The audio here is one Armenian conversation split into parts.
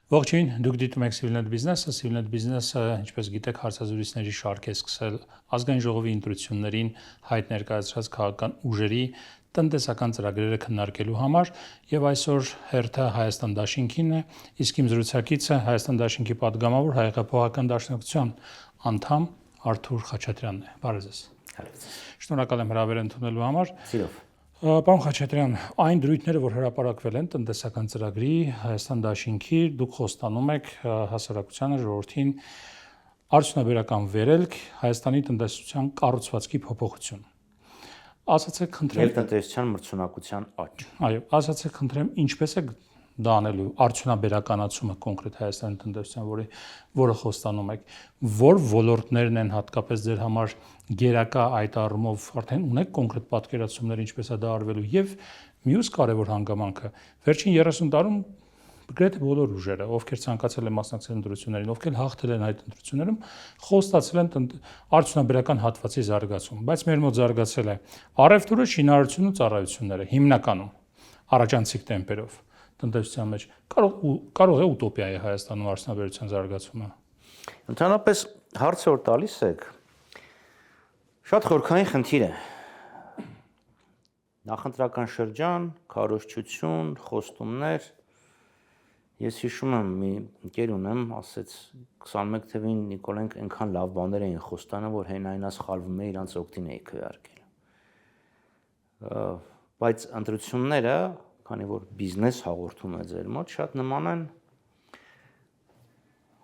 Ողջույն, դուք դիտում եք Civil.net Business-ը, Civil.net Business-ը, ինչպես գիտեք, հարցազրույցների շարք է սկսել ազգային ժողովի ընտրություններին հայտ ներկայացրած քաղաքական ուժերի տնտեսական ծրագրերը քննարկելու համար, եւ այսօր հերթը Հայաստան Դաշինքին է, իսկ իմ զրուցակիցը Հայաստան Դաշինքի падգամավոր Հայ-Հեղափոխական Դաշնակցության անդամ Արթուր Խաչատրյանն է։ Բարև ձեզ։ Շնորհակալ եմ հրավեր ընդունելու համար։ Սիրով։ Պարոն Խաչատրյան, այն դրույթները, որ հրապարակվել են տնտեսական ծրագրի Հայաստան Դաշինքի, դուք խոստանում եք հասարակությանը, ժողովրդին արդյունաբերական վերելք, Հայաստանի տնտեսության կառուցվածքի փոփոխություն։ Ասացեք, խնդրեմ, Եվ տնտեսության մրցունակության աճ։ Այո, ասացեք, խնդրեմ, ինչպես է դա անելու արդյունաբերականացումը կոնկրետ Հայաստանի տնտեսության, որը խոստանում եք, որ ոլորտներն են հատկապես ձեր համար գերակա այդ առումով արդեն ունեք կոնկրետ պատկերացումներ ինչպես է դա արվելու եւ մյուս կարևոր հանգամանքը վերջին 30 տարում գրեթե բոլոր ուժերը, ովքեր ցանկացել են մասնակցել ընտրություններին, ովքեր հաղթել են այդ ընտրություններում, խոստացել են արդյունաբերական հատվածի զարգացում, բայց մեր մոտ զարգացել է առևտուրը, շինարարությունն ու ծառայությունները հիմնականում առաջանցիկ տեմպերով տնտեսության մեջ կարող է ուտոպիա է Հայաստանում արդյունաբերության զարգացումը։ Ընդհանրապես հարցը որ տալիս եք, շատ խորքային խնդիր է։ Նախընտրական շրջան, քարոզչություն, խոստումներ։ Ես հիշում եմ մի ընկեր ունեմ, ասեց 21 թվականին Նիկոլենք այնքան լավ բաներ էին խոստանում, որ հենային սխալվում է իրանց օգտին էի քվեարկել։ Բայց ընտրությունները, քանի որ բիզնես հաղորդում է ձեր մոտ, շատ նման են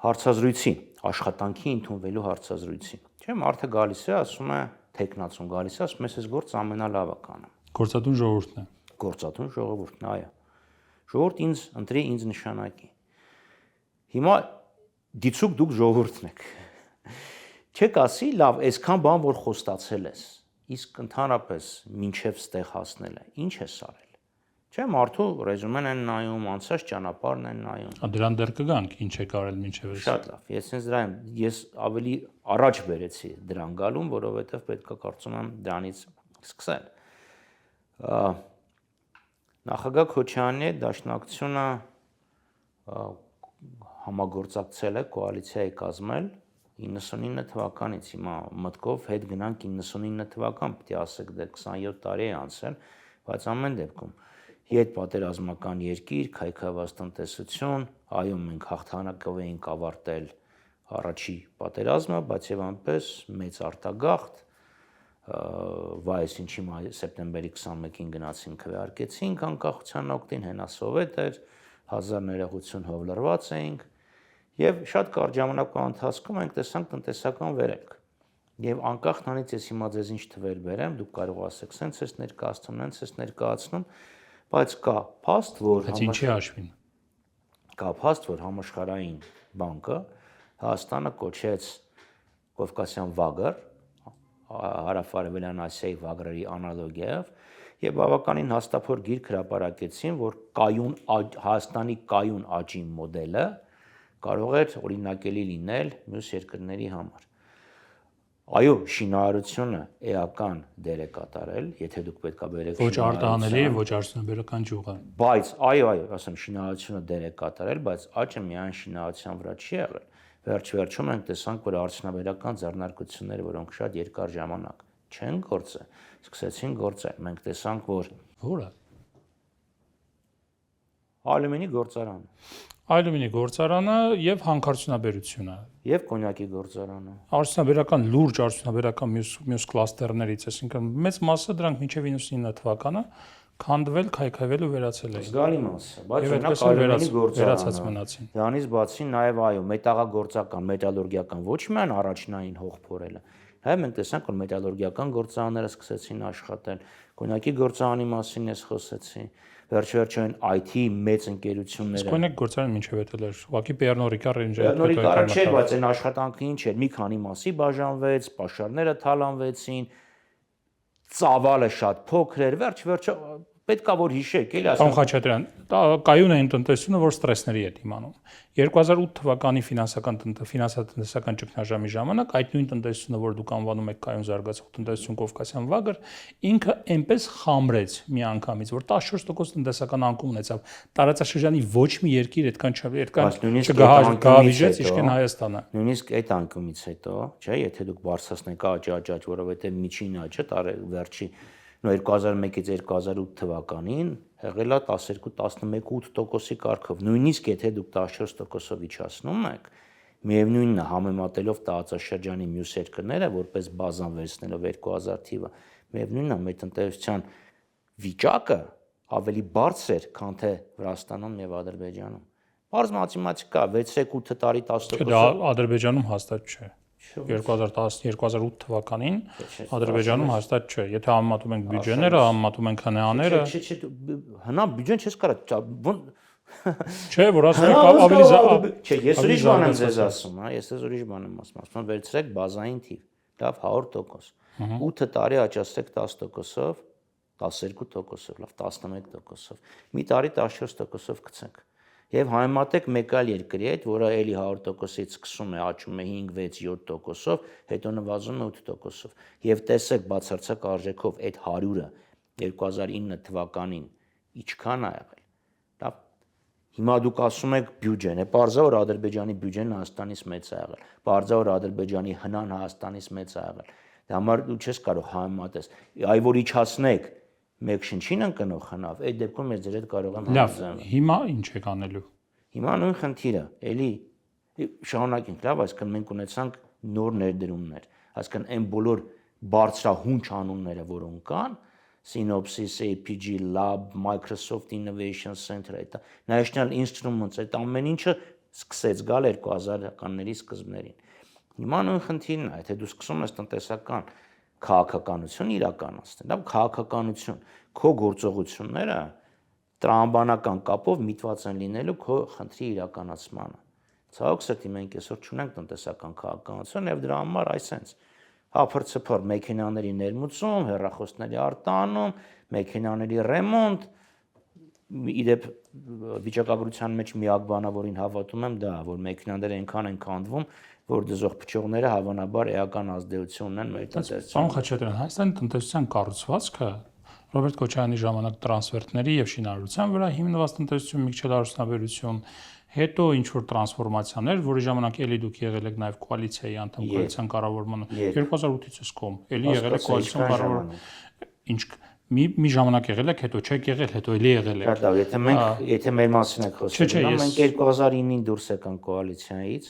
հարցազրույցի, աշխատանքի ընդունվելու հարցազրույցի։ Չէ՞, մարդը գալիս է, ասում է, տեխնացուն գալիս է, ասում է, ես գործ ամենալավը կանեմ։ Գործատուն ժողովուրդն է։ Գործատուն ժողովուրդն, այո։ Ժողովուրդ ինձ ընտրի, ինձ նշանակի։ Հիմա դիցուկ դուք ժողովուրդն եք։ Չեք ասի, լավ, այսքան բան որ խոստացել ես, իսկ ընդհանրապես մինչև ստեղ հասնել է, ինչ ես արել։ Չէ, մարդու ռեզումեն են նայում, անցած ճանապարհն են նայում։ Դրան դեռ կգանք, ինչ եք արել մինչև այս։ Շատ լավ։ Ես ավելի առաջ բերեցի դրան գալուն, որովհետև պետք է կարծում եմ դրանից սկսել։ Նախագահ Քոչարյանի հետ Դաշնակցությունը համագործակցել է, կոալիցիա է կազմել 99 թվականից, հիմա մտքով հետ գնանք 99 թվական, պետք է ասեք դե 27 տարի է անցել, բայց ամեն դեպքում հետպատերազմական երկիր, քայքայված տնտեսություն, այո, մենք հաղթանակով էինք ավարտել առաջի պատերազմը, բայց եւ այնպես մեծ արտագաղթ, վայս ինչի սեպտեմբերի 21-ին գնացին քվեարկեցինք անկախության օգտին, հենասովետ էր, 1000 ներողություն հով լրված էինք եւ շատ կարճ ժամանակվա ընթացքում մենք տեսանք տնտեսական վերելք։ Եվ անկախ նրանից ես հիմա ձեզ ինչ թվեր բերեմ, դուք կարող ասեք, սենց էս ներկայացնում, նենց էս ներկայացնում, բայց կա փաստ, որ ինչի հաշվին։ Կա փաստ, որ համաշխարհային բանկը Հայաստանը կոչեց Կովկասյան վագր, հարավարևելյան Ասիայի վագրերի անալոգիայով, եւ բավականին հաստափոր գիրք հրապարակեցին, որ Հայաստանի կայուն աճի մոդելը կարող էր օրինակելի լինել մյուս երկրների համար։ Այո, շինարարությունը էական դեր է կատարել, եթե դուք պետքա բերեք ոչ արտահանելի, ոչ արդյունաբերական ճյուղը։ Բայց այո, ասեմ, շինարարությունը դեր է կատարել, բայց աճը միայն շինարարության վրա չի եղել։ Վերջ-վերջում մենք տեսանք, որ արդյունաբերական ձեռնարկությունները, որոնք շատ երկար ժամանակ չեն գործել, սկսեցին գործել։ Մենք տեսանք, որ որը ալյումինի գործարանը եւ հանքարդյունաբերությունը եւ կոնյակի գործարանը։ Արդյունաբերական լուրջ արդյունաբերական մյուս կլաստերներից, այսինքն մեծ մասը դրանք մինչեւ 99 թվականը քանդվել, քայքայվել ու վերացել էին։ Զգալի մասը, բայց օրինակ ալյումինի վերացած գործարանը մնացին։ Դրանից բացի նաեւ այո, մետաղագործական, մետալուրգիական ոչ միայն առաջնային հող փորելը, այլ մենք տեսանք, որ մետալուրգիական գործարանները սկսեցին աշխատել, կոնյակի գործարանի մասին ես խոսեցի, վերջ-վերջում IT մեծ ընկերությունները։ Իսկ կոնյակ գործարանը մինչև էտել էր, ուղղակի Pernod Ricard Ranger-ը չէր, բայց այն աշխատանքը ինչ էր, մի քանի մասի բաժանվեց, պաշարները թալանվեցին, ծավալը շատ փոքր էր, վերջ-վերջը պետքա որ հիշեք, էլի Պարոն Խաչատրյան, կայուն է այն տնտեսությունը, որ ստրեսների հետ իմանում։ 2008 թվականի ֆինանսատնտեսական ճգնաժամի ժամանակ այդ նույն տնտեսությունը, որ դուք անվանում եք կայուն զարգացող տնտեսություն Կովկասյան վագր, ինքը այնպես խամրեց միանգամից, որ 14% տնտեսական անկում ունեցավ։ Տարածաշրջանի ոչ մի երկիր այդքան չգահավիժեց, ինչքան Հայաստանը։ Նույնիսկ այդ անկումից հետո, չէ, եթե դուք բարձրացնեք աճ, որովհետև միջին աճը վերջի 2001-ից 2008 թվականին եղել է 12-11-8%-ի կարգով։ Նույնիսկ եթե դուք 14%-ով իջացնում եք, միևնույնն է համեմատելով տարածաշրջանի մյուս երկրները, որպես բազան վերցնելով 2000 թիվը, միևնույնն է մեր տնտեսության վիճակը ավելի բարձր, քան թե Վրաստանում եւ Ադրբեջանում։ Բարձ մաթեմատիկա 6-8 տարի 10%։ Դա Ադրբեջանում հաստատ չէ։ 2010-2008 թվականին Ադրբեջանում հաստատ չէ։ Եթե համեմատում ենք բյուջեները, համեմատում ենք հնաները, չէ, հնա բյուջեն չես կարա չէ, որ ասում եք ավելի չէ, ես ուրիշ բան եմ ձեզ ասում, հա, ես ձեզ ուրիշ բան եմ ասում, վերցրեք բազային թիվ, լավ 100%, 8 տարի աճացրեք 10%-ով, 12%-ով, լավ 11%-ով, մի տարի 14%-ով գցենք։ Եվ համեմատեք մեկ այլ երկրի հետ, որը էլի 100%-ից սկսում է աճում է 5-6-7%-ով, հետո նվազում է 8%-ով։ Եվ տեսեք բացարձակ արժեքով այդ 100-ը 2009 թվականին ինչքան է եղել։ Լավ։ Հիմա դուք ասում եք բյուջեն, է պարզա որ Ադրբեջանի բյուջեն Հայաստանից մեծ է եղել։ Պարզա որ Ադրբեջանի հնան Հայաստանից մեծ է եղել։ Դա համար դու չես կարող համեմատես։ Այ որ իջացնեք մեկ շնչին ընկնող հնավ, այդ դեպքում ես ձեր հետ կարող եմ համաձայնել։ Լավ, հիմա ինչ եք անելու։ Հիմա նույն խնդիրը, էլի շարունակենք, լավ, այսինքն մենք ունեցանք նոր ներդրումներ, այսինքն այն բոլոր բարձրահունչ անունները, որոնք կան, Synopsys, APG Lab, Microsoft Innovation Center, այդ National Instruments, այդ ամեն ինչը սկսեց գալ 2000-ականների սկզբներին։ Հիմա նույն խնդիրն է, եթե դու սկսում ես տնտեսական քաղաքականություն իրականացնել, լավ քաղաքականություն, քո գործողությունները տրամաբանական կապով միտված են լինելու քո խնդրի իրականացմանը։ Ցավոք սրտի մենք այսօր չունենք տնտեսական քաղաքականություն եւ դրա համար այսենց հափրցփոր մեքենաների ներմուծում, հեռախոսների արտանում, մեքենաների ռեմոնտ, իդեպ վիճակագրության մեջ միակ բանը, որին հավատում եմ, դա է, որ մեքենաները այնքան են քանդվում, որ դժոխ փչողները հավանաբար էական ազդեցություն ունեն մեր տնտեսությանը։ Պարոն Խաչատրյան, Հայաստանի տնտեսության կառուցվածքը Ռոբերտ Քոչարյանի ժամանակ տրանսֆերտների եւ շինարարության վրա հիմնված տնտեսություն, միգչել արդյունաբերություն, հետո ինչ որ տրանսֆորմացիաներ, որի ժամանակ էլի դուք եղել եք նաեւ կոալիցիայի անդամ, կոալիցիան կառավարման 2008-ից սկսում, էլի եղել եք կոալիցիոն կառավարման։ Ինչ մի ժամանակ եղել եք, հետո չեք եղել, հետո էլի եղել եք։ Դա եթե մեր մասին եք խոսում, մենք 2009-ին դուրս եկանք կոալիցիայից,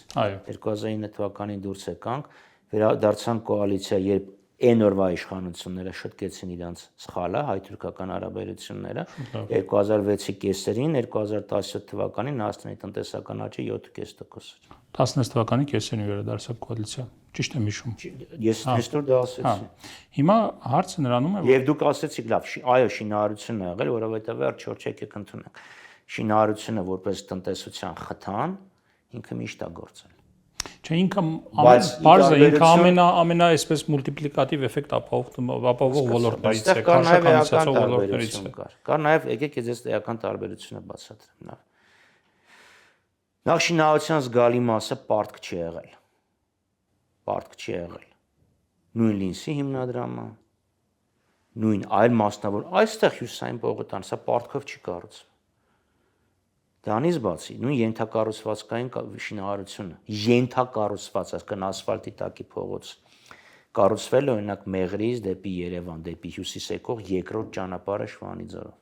2009 թվականին դուրս եկանք, վերադարձանք կոալիցիա, երբ այն օրվա իշխանությունները շտկեցին իրանց սխալը, հայ-թուրքական հարաբերությունները, 2006-ի կեսերին, 2017 թվականին Հայաստանի տնտեսական աճը 7.5%։ 16 թվականի կեսերին վերադարձավ կոալիցիա, ճիշտ եմ հիշում։ Ես հեստոր դա ասեցի։ Հիմա հարցը նրանում է, եւ դուք ասեցիք, լավ, այո, շինարարությունն է եղել, որովհետեւ վերջ 4 եկեք ընդունենք։ Շինարարությունը որպես տնտեսության խթան ինքը միշտ է գործել։ Չէ, ինքը բարձր է, ինքը ամենա այսպես մուլտիպլիկատիվ էֆեկտ ապահովող ոլորտներից է, քաշականացող ոլորտներից է։ Կար նաև եկեք ես էական տարբերությունը բացատրեմ, լավ։ Նախ շինարարության զգալի մասը պարտք չի եղել։ Պարտք չի եղել։ Նույն Լինսի հիմնադրամը, նույն այլ մասնավոր, այստեղ Հյուսիսային պողոտան, սա պարտքով չի կառուցվել։ Դրանից բացի նույն ենթակառուցվածքային շինարարությունը, ենթակառուցված, այսինքն ասֆալտի տակի փողոց կառուցվել է օրինակ Մեղրիից դեպի Երևան, դեպի հյուսիս եկող երկրորդ ճանապարհը Շվանիձորով։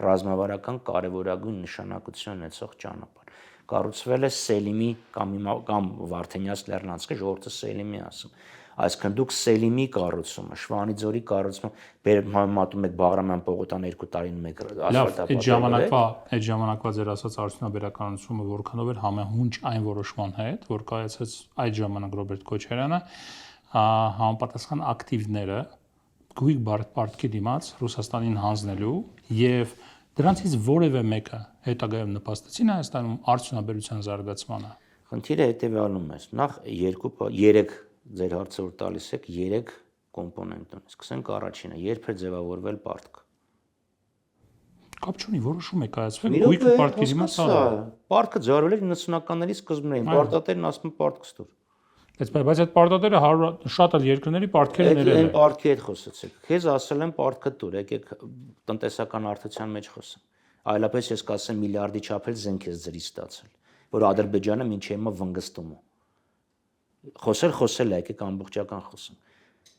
Ռազմավարական կարևորագույն նշանակություն ունեցող ճանապարհ։ Կառուցվել է Սելիմի կամ Վարդենյաց լեռնանցքը, ժողովուրդը Սելիմի ասում։ Այսինքն դուք Սելիմի կառուցումը, Շվանիձորի կառուցումը համեմատում եք Բաղրամյան պողոտան 2 տարին մեկ ասֆալտապատ։ Այդ ժամանակվա ձեր ասած արդյունաբերականությունը որքանով էր համահունչ այն որոշման հետ, որ կայացած այդ ժամանակ Ռոբերտ Քոչարյանը համապատասխան ակտիվները գույք պարտքի դիմաց Ռուսաստանին հանձնելու եւ դրանցից որևէ մեկը հետագայում նպաստեցին Հայաստանում արդյունաբերության զարգացմանը։ Խնդիրը հետեւյալում է։ Նախ 3 ձեր հարցը որ տալիս եք 3 կոմպոնենտ ունի։ Սկսենք առաջինը, երբ է ձևավորվել պարտք։ Կապ չունի, որոշում է կայացվել գույքը պարտքերի մասը։ Պարտքը ձեռվել է 90-ականների սկզբներին, պարտատերն ասում է պարտք ստուր։ Բայց այդ պարտատերը շատ էլ երկրների պարտքերը ներել Այն է։ պարտքի հետ խոսեցեք։ Քեզ ասել են պարտքը տուր, եկեք տնտեսական արդյունության մեջ խոսենք։ Այլապես ես կասեմ միլիարդի չափել զենք ես ձրի ստացել, որ Ադրբեջանը մինչև հիմա վնգստում է։ Խոսել է, եկեք ամբողջական խոսենք։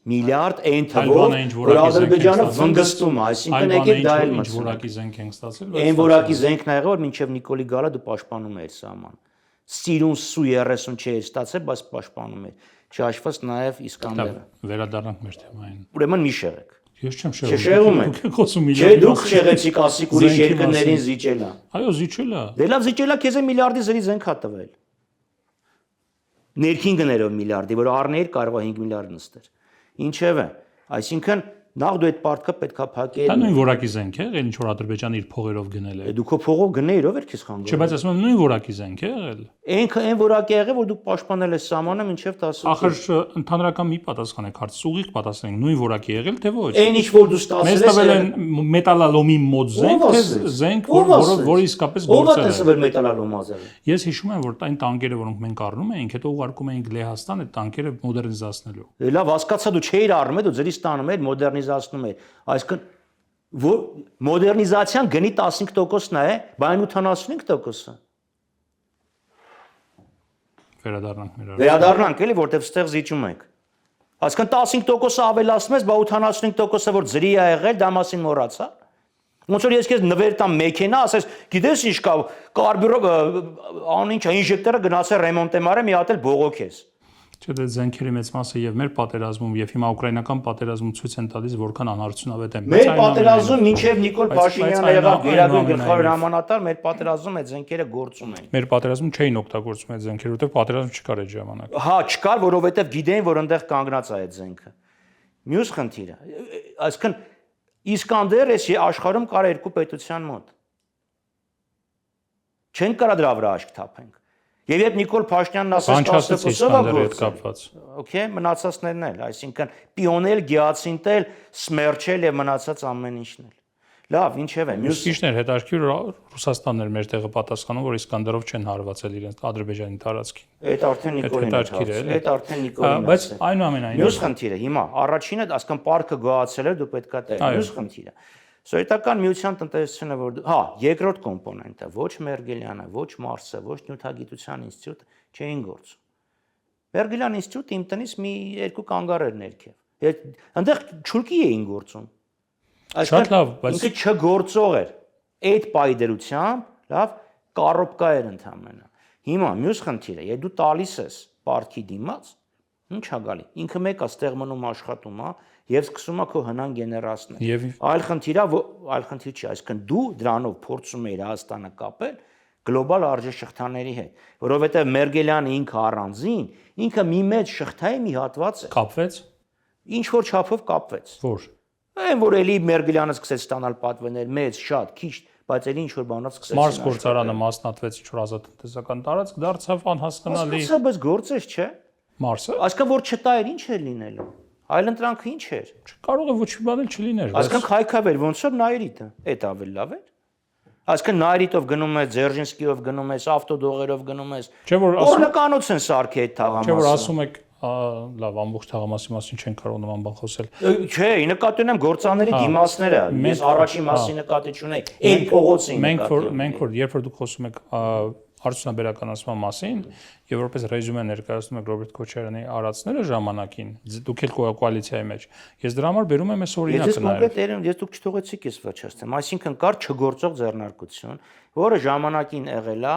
Միլիարդ այն թվով, որ Ադրբեջանը վնգստում է, այսինքն եկեք դա էլ ինչ որակի զենք են ստացել։ Այն որակի զենքն ա եղել, որ մինչև Նիկոլի գալը դու պաշտպանում ես սահման։ Սիրուն սու 30 չէր ստացել, բայց պաշտպանում էր։ Չհաշված նաև Իսկանդերը։ Վերադառնանք մեր թեմային։ Ուրեմն մի շեղեք։ Ես չեմ շեղում։ Շեղում եք։ Դուք խոսում Չէ, դուք շեղեցիք ասիկ ուրիշ երկրներին զիջելա։ Այո, զիջելա։ Դե լավ զիջելա քեզ է միլիարդի զրի զենք հա տվել։ Ներքին գներով միլիարդի, որ առներ կարող է 5 միլիարդ նստեր։ Ինչևէ, այսինքն նախ դու այդ պարտքը պետքա փակել։ Դա նույն որակի զենք է, եղել ինչ որ Ադրբեջանը իր փողերով գնել է։ Դու քո փողով գներ, ով էր քեզ խանգարում։ Չէ, բայց ասում եմ նույն որակի զենք է եղել։ Այն որակի ա եղել, որ դու պաշտպանել ես սահմանը մինչև 10։ Ախր ընդհանրական մի պատասխան եք հարցը, ուղիղ պատասխանեք, նույն որակի եղել թե ոչ։ Այն ինչ որ դու ստացել Մեզ ես։ տվել են մետալալոմի մոտ զենք, թե զենք, որը իսկապես Ո՞վ է գործել է։ տեսել մետալալոմազը։ Ես հիշում եմ, որ այն տանկերը, որոնք մենք առնում էինք, հետո ուղարկում էինք Լեհաստան այդ տանկերը մոդեռնիզացնելու։ Լավ, հասկացա դու չէիր առնում, դու ձրի ստանում էր, մոդեռնիզացնում էր։ Այսինքն որ մոդեռնիզացիան գնի 15%-ն է, բայց 85%-ը։ Վերադառնանք էլի, որտեվ ստեղ զիջում ենք։ Այսինքն 15%-ը ավելացնում ես, բայց 85%-ը որ ձրի է եղել, դա մասին մոռացա։ Ոնց որ ես քեզ նվեր տամ մեքենա, ասես, գիտես ինչ կա, կարբյուրը անինչ ինժեկտորը գնացել ռեմոնտ եմ արել, մի հատ էլ բողոքես։ Չէ, դե զենքերի մեծ մասը եւ մեր պատերազմում եւ հիմա ուկրաինական պատերազմում ցույց են տալիս որքան անհարցունավետ են։ Մեր պատերազմում մինչև Նիկոլ Փաշինյանը եղավ գերագույն գլխավոր հրամանատար, մեր պատերազմում այդ զենքերը գործում են։ Մեր պատերազմում չէին օգտագործում այդ զենքերը, որովհետեւ պատերազմ չկար այդ ժամանակ։ Հա, չկար, որովհետեւ գիտեին, որ այնտեղ կանգնած է այդ զենքը։ Մյուս խնդիրը, այսինքն Իսկանդեր էս աշխարհում կար երկու պետության մոտ։ Չեն կարա դրա վրա աշկ թափենք։ Եվ երբ Նիկոլ Փաշինյանն ասաց 10%-ով կապված։ Okay, մնացածներն էլ, այսինքն պիոնել, գիացինտել, սմերչել եւ մնացած ամեն ինչն էլ։ Լավ, ինչև է։ Մյուսիչներ հետաքրքիր Ռուսաստանն էր մեր տեղը պատասխանում, որ Իսկանդերով չեն հարվածել իրենց Ադրբեջանի տարածքին։ Այդ արդեն Նիկոլին է։ Այդ արդեն Նիկոլին է։ Բայց այնուամենայնիվ մյուս խնդիրը հիմա առաջինը, ասկան պարկը գոհացել է, դու պետքա տեղ։ Մյուս խնդիրը։ Սովետական միության տնտեսությունը, որ հա, երկրորդ կոմպոնենտը, ոչ Մերգելյանը, ոչ Մարսը, ոչ Նյութագիտության ինստիտուտը չէին գործում։ Մերգելյան ինստիտուտը իմ տնից մի երկու կանգառ էր ներքև։ Այնտեղ չուրկի էին գործում։ Շատ լավ, բայց ինքը չգործող էր։ Այդ պայդերությամբ, լավ, կառոպկա էր ընդհանրապես։ Հիմա մյուս խնդիրը, եթե դու տալիս ես պարտքի դիմաց, ինչ ա գալի։ Ինքը մեկը ստեղ մնում աշխատում է եւ սկսում է քո հնան գեներացնել։ Այլ խնդիր չի, այսինքն դու դրանով փորձում ես Հայաստանը կապել գլոբալ արժեշղթաների հետ, որովհետեւ Մերգելյանը ինքը առանձին, ինքը մի մեծ շղթայի մի հատված է։ Կապվեց։ Ինչ որ չափով կապվեց։ Որ Այն որ էլի Մերգելյանը սկսեց ստանալ պատվերներ, մեծ, շատ, քիչ, բայց էլի ինչ որ բանով սկսեց։ Մարս գործարանը մասնատվեց ինչ որ ազատ տնտեսական տարածք, դարձավ անհասկանալի։ Սա բայց գործեր չէ։ Մարսը։ Այսինքն որ չտա էր, ինչ էր լինելու։ Այլ ընտրանքը ինչ էր։ Կարող է ոչ մի բան էլ չլիներ։ Այսինքն քայքավեր ոնց որ Նայրիտը, այդ ավելի լավ էր։ Այսինքն Նայրիտով գնում ես, Ձերժինսկիով գնում ես, ավտոդողերով գնում ես։ Չէ որ օրնականոց են սարքի այդ թաղամասը։ Չէ որ ասում եք լավ ամբողջ թաղամասի մասին չեն կարող նման բան խոսել։ Չէ, նկատի ունեմ գործաների դիմացները։ Ես առաջի մասի նկատի չունեի։ Այն փողոցին նկատի։ Մենք որ երբ որ դուք խոսում եք արդյունաբերականացման մասին եւ որպես ռեզյումե ներկայացնում եք Ռոբերտ Քոչարյանի արածները ժամանակին, դուք ել կոալիցիայի մեջ։ Ես դրա համար բերում եմ այս օրինակը նաեւ։ Ես դուք չթողեցիք ես վերջացնեմ։ Այսինքն կար չգործող ձեռնարկություն, որը ժամանակին եղել է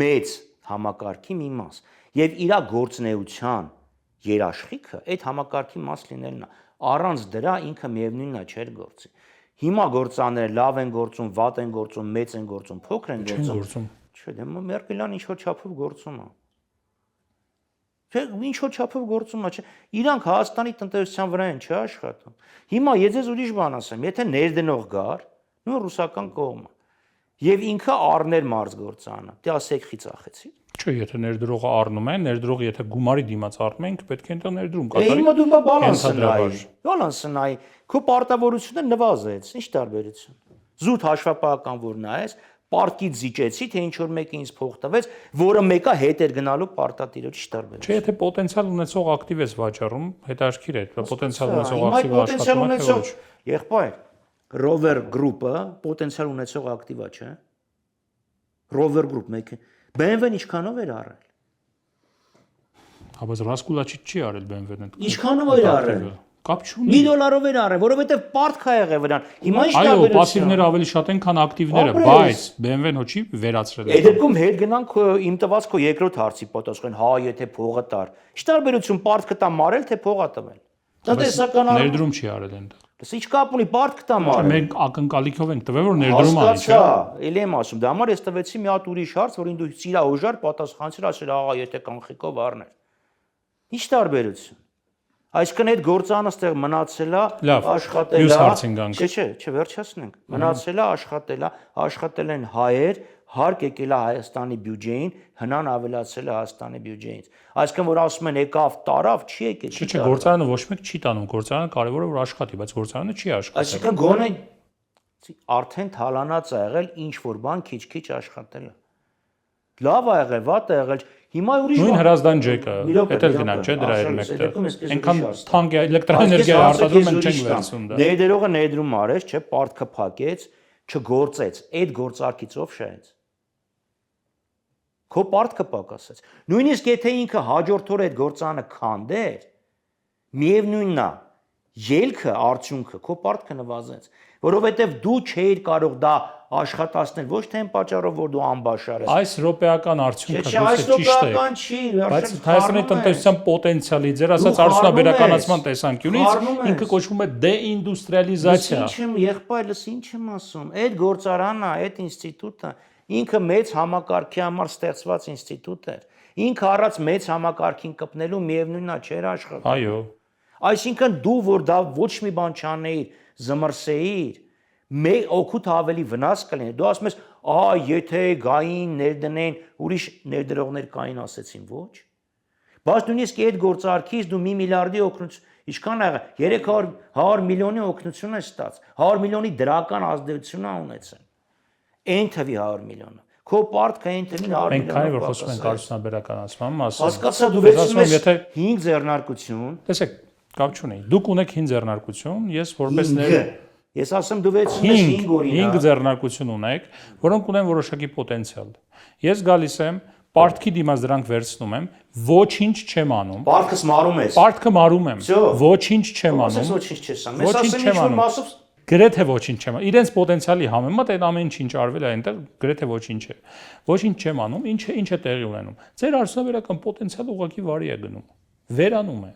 մեծ համակարգի մի մաս եւ իր գործնեության երաշխիքը այդ համակարգի մաս լինելն է։ Առանց դրա ինքը միևնույնն է չէր գործի։ Հիմա գործաները լավ են գործում, վատ են գործում, մեծ են գործում, փոքր են գործում։ Չէ, դե Մերկելյան ինչ որ չափով գործում է։ Չէ, ինչ որ չափով գործում է, չէ։ Իրանք Հայաստանի տնտեսության վրա են աշխատում։ Հիմա ես ուրիշ բան ասեմ, եթե ներդնող գար, նույն ռուսական կողմը, եւ ինքը առներ մարզգործանը, դե ասեք խիծախեցի։ Չէ, եթե ներդրողը առնում է, ներդրողը եթե գումարի դիմաց առնում է, ինքը պետք է այնտեղ ներդրում կատարի։ Հիմա դու բալանսը նայի։ Բալանսը նայի։ Քո պարտավորությունը նվազեց, ի՞նչ տարբերություն։ Զուտ հաշվապահական որ նայես, պարտքից զիջեցի, թե ինչ որ մեկը ինձ փող տվեց, որը մեկը հետ էր գնալու պարտատիրոջ տարբեր։ Չէ, եթե պոտենցիալ ունեցող ակտիվ ես վաճառում, հետաքրքիր է, պոտենցիալ ունեցող ակտիվը ակտիվը աշխատում է, թե ոչ։ Եղբայր, Rover Group-ը պոտենցիալ ունեցող ակտիվա չէ։ Rover Group մեկը BMW-ն ինչքանով էր առել։ Բայց Ռասկուլաչիչ չի արել BMW-ն այդ։ Ինչքանով էր առել։ Կապ չունի։ $1 էր առել, որովհետև պարտք է եղել վրան։ Հիմա ինչ Այո, տարբերություն։ пассивները ավելի շատ են, քան ակտիվները, բայց BMW-ն հո չի վերացրել։ Այդ դեպքում հետ գնանք իմ տված քո երկրորդ հարցի պատասխան, հա, եթե փողը տար։ Ինչ տարբերություն պարտքը տա մարել, թե փողա տվել։ Տնտեսական ներդրում չի արել այնտեղ։ Լսի, ինչ կապ ունի պարտքը տա մարել։ Մենք ակնկալիքով ենք տվել, որ ներդրում անի, չէ՞։ Էլի եմ ասում, դա համար ես տվեցի մի հատ ուրիշ հարց, որին դու ծիրա օժար պատասխանեցիր, ասել աղա, եթե կանխիկով առներ։ Ինչ տարբերություն։ Այսինքն այդ գործանը ստեղ մնացել է, աշխատել է։ Չէ, վերջացնենք։ Մնացել է, աշխատել են հայեր, հարկ եկել է Հայաստանի բյուջեին, հնան ավելացել է Հայաստանի բյուջեից։ Այսինքն որ ասում են եկավ, տարավ, չի եկել։ Չէ, գործարանը ոչ մեկ չի տանում, գործարանը կարևոր է որ աշխատի, բայց գործարանը չի աշխատել։ Այսինքն գոնե արդեն թալանած է եղել, ինչ որ բան քիչ-քիչ աշխատել է։ Լավ է եղել, վատ է եղել։ Հիմա ուրիշ նույն հրազդան ջեկը, դա էլ գնանք, չէ, դրա հետ մեկտեղ։ Այնքան թանկ է էլեկտրոէներգիա արտադրում են չենք վերցնում դա։ Ներդրողը ներդրում արեց, չէ, պարտքը փակեց, չգործեց, այդ գործարքից ով շահեց։ Քո պարտքը պակասեց։ Նույնիսկ եթե ինքը հաջորդ օրը այդ գործանը քանդեր, միևնույնն է, ելքը, արդյունքը քո պարտքը նվազեց, որովհետև դու չէիր կարող դա աշխատացնել ոչ թե այն պատճառով որ դու անբաշար ես։ Այս ռոպեական արդյունքը այս ռոպեական չի, բայց Հայաստանի տնտեսության պոտենցիալի ձեր ասած արդյունաբերականացման տեսանկյունից ինքը կոչվում է դեինդուստրիալիզացիա։ Ինչ եմ եղբայրս, ինչ եմ ասում, այդ գործարանը, այդ ինստիտուտը ինքը մեծ համակարգի համար ստեղծված ինստիտուտ էր։ Ինքը առած մեծ համակարգին կպնելու միևնույնն է չէր աշխատում։ Այո։ Այսինքն դու որ դա ոչ մի բան չանեիր, զմրսեիր, մեկ օգուտ ավելի վնաս կլիներ։ Դու ասում ես, ահա եթե գային ներդնեն, ուրիշ ներդրողներ կային, ասեցին ոչ։ Բայց նույնիսկ այդ գործարքից դու 1 միլիարդի օգնություն, ինչքան ա եղել 300 միլիոնի օգնություն է ստաց, 100 միլիոնի դրական ազդեցություն է ունեցել։ Այն թվի 100 միլիոնը։ Քո պարտքը այն թվին 100 միլիոնը։ Մենք քանի որ խոսում ենք արդյունաբերականացման մասին։ Հասկացա, դու վերցնում ես 5 ձեռնարկություն։ Տեսեք, կապ չունի։ Դուք ունեք 5 ձեռնարկություն, ես որպես Ես ասեմ դու վերցնում ես 5 օրինակ։ 5 ձեռնարկություն ունեք, որոնք ունեն որոշակի պոտենցիալ։ Ես գալիս եմ, պարտքի դիմաց դրանք վերցնում եմ, ոչինչ չեմ անում։ Պարտքս մարում ես։ Պարտքը մարում եմ։ Ոչինչ չեմ անում։ Ոչինչ չես անում։ Ես ասեմ ինչ-որ մասով գրեթե ոչինչ չեմ անում։ Իրենց պոտենցիալի համեմատ այդ ամեն ինչ արվել է այնտեղ գրեթե ոչինչ է։ Ոչինչ չեմ անում, ինչ է տեղի ունենում։ Ձեր արդյունաբերական պոտենցիալը ուղղակի վարի է գնում։ Վերանում է։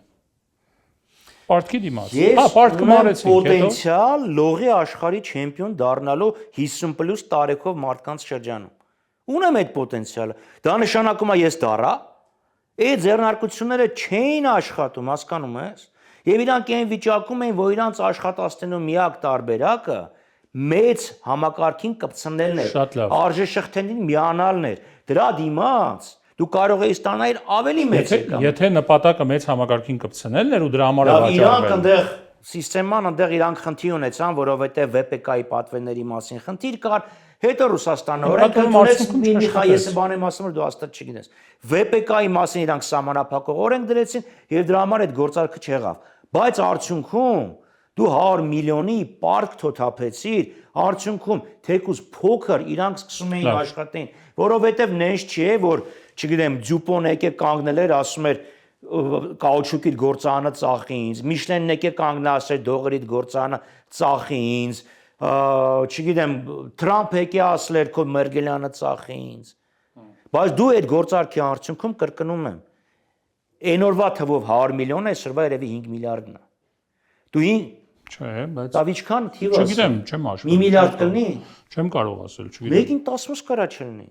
Պարտքի դիմաց։ Հա, պարտքը մարեցինք, հետո պոտենցիալ լողի աշխարհի չեմպիոն դառնալու 50+ տարեկով մարդկանց շրջանում։ Ունեմ այդ պոտենցիալը։ Դա նշանակում է ես դառա։ Այդ ձեռնարկությունները չէին աշխատում, հասկանում ես։ Եվ իրանք այն վիճակում էին, որ իրանք աշխատացնելու միակ տարբերակը մեծ համակարգին կպցնելն էր, արժեշղթերին միանալն էր։ Դրա դիմաց դու կարող ես ստանալ ավելի մեծ եկամ։ Եթե նպատակը մեծ համակարգին կպցնելն էր ու դրա համար է վաճառվել։ Իրանք այնտեղ սիստեման այնտեղ իրանք խնդիր ունեցան, որովհետև VPK-ի պատվերների մասին խնդիր կար, հետո Ռուսաստանը օրենք ընդունեց ես բան եմ ասում, որ դու աստղ չգիտես։ VPK-ի մասին իրանք սահմանափակող օրենք դրեցին եւ դրա համար այդ գործարքը չեղավ։ Բայց արդյունքում դու 100 միլիոնի պարկ թոթափեցիր, արդյունքում թեկուզ փոքր իրանք սկսում էին աշխատեն, որովհետև նենց չի է, որ չգիտեմ, Դյուպոն եկե կանգնել էր, ասում էր կաուչուկի գործարանը ծախի ինձ, Միշլենն եկե կանգնել ասել դողերիդ գործարանը ծախի ինձ, չգիտեմ, Թրամփ եկե ասել էր քո Մերգելյանը ծախի ինձ։ Բայց դու այդ գործարքի արդյունքում կրկնում եմ, այն օրվա թվով 100 միլիոն է, սրվա երևի 5 միլիարդն է։ Դու Չէ, բայց դա ինչքան թիվ ասում։ Չգիտեմ, չեմ աշխատ։ 1 միլիարդ կլինի։ Չեմ կարող ասել, չգիտեմ։ Մեկին 10 կարա չլինի։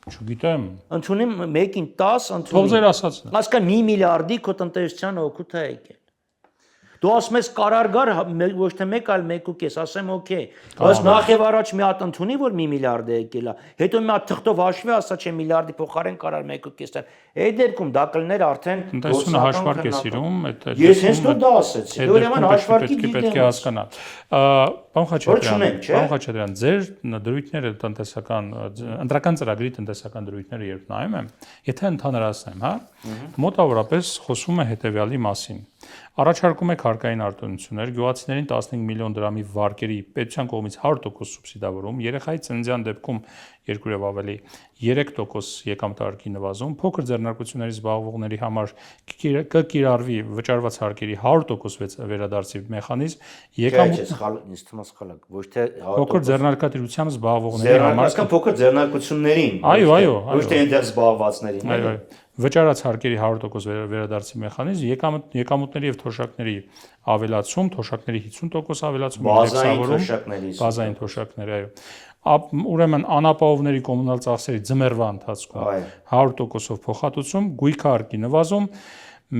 Չգիտեմ։ Ընդունեմ մեկին 10, ընդունեմ։ Թող ձեր ասածն է։ Այսինքն 1 միլիարդի քո տնտեսության օգուտ է եկել։ Դու ասում ես կարար գար ոչ թե 1, այլ 1.5, ասեմ օքեյ։ Բայց նախ եւ առաջ մի հատ ընդունի, որ 1 միլիարդ է եկել է։ Հետո մի հատ թղթով հաշվի, ասա չէ միլիարդի փոխարեն կարար 1.5 տան։ Այդ դեպքում դա կլներ արդեն տնտեսությունը հաշվարկ է սիրում, Ես հենց դա ասեցի։ Դու ուրեմն հաշվարկի պետք է հասկանալ։ Պարոն Խաչատրյան, ձեր դրույթները տնտեսական ընտրական ծրագրի տնտեսական դրույթները երբ նայում եմ, եթե ընդհանրացնեմ, հա, մոտավորապես խոսում է հետևյալի մասին։ Առաջարկում եք հարկային արտոնություններ, գյուղացիներին 15 միլիոն դրամի վարկերի պետության կողմից 100% սուբսիդավորում, երեխայի ծննդյան դեպքում 2 եւ ավելի 3% եկամտահարկի նվազում, փոքր ձեռնարկությունների զբաղվողների համար կկիրառվի վճարված հարկերի 100% վերադարձի մեխանիզմ, ոչ թե փոքր ձեռնարկատիրությամբ զբաղվողների համար, փոքր ձեռնարկություններին, ոչ թե այնտեղ զբաղվածներին, այո, վճարած հարկերի 100% վերադարձի մեխանիզմ, եկամուտների եւ թոշակների ավելացում, թոշակների 50% ավելացում, բազային թոշակների, այո։ Ուրեմն անապահովների կոմունալ ծախսերի ձմեռվա ընթացքում 100%-ով փոխհատուցում, գույքահարկի նվազում,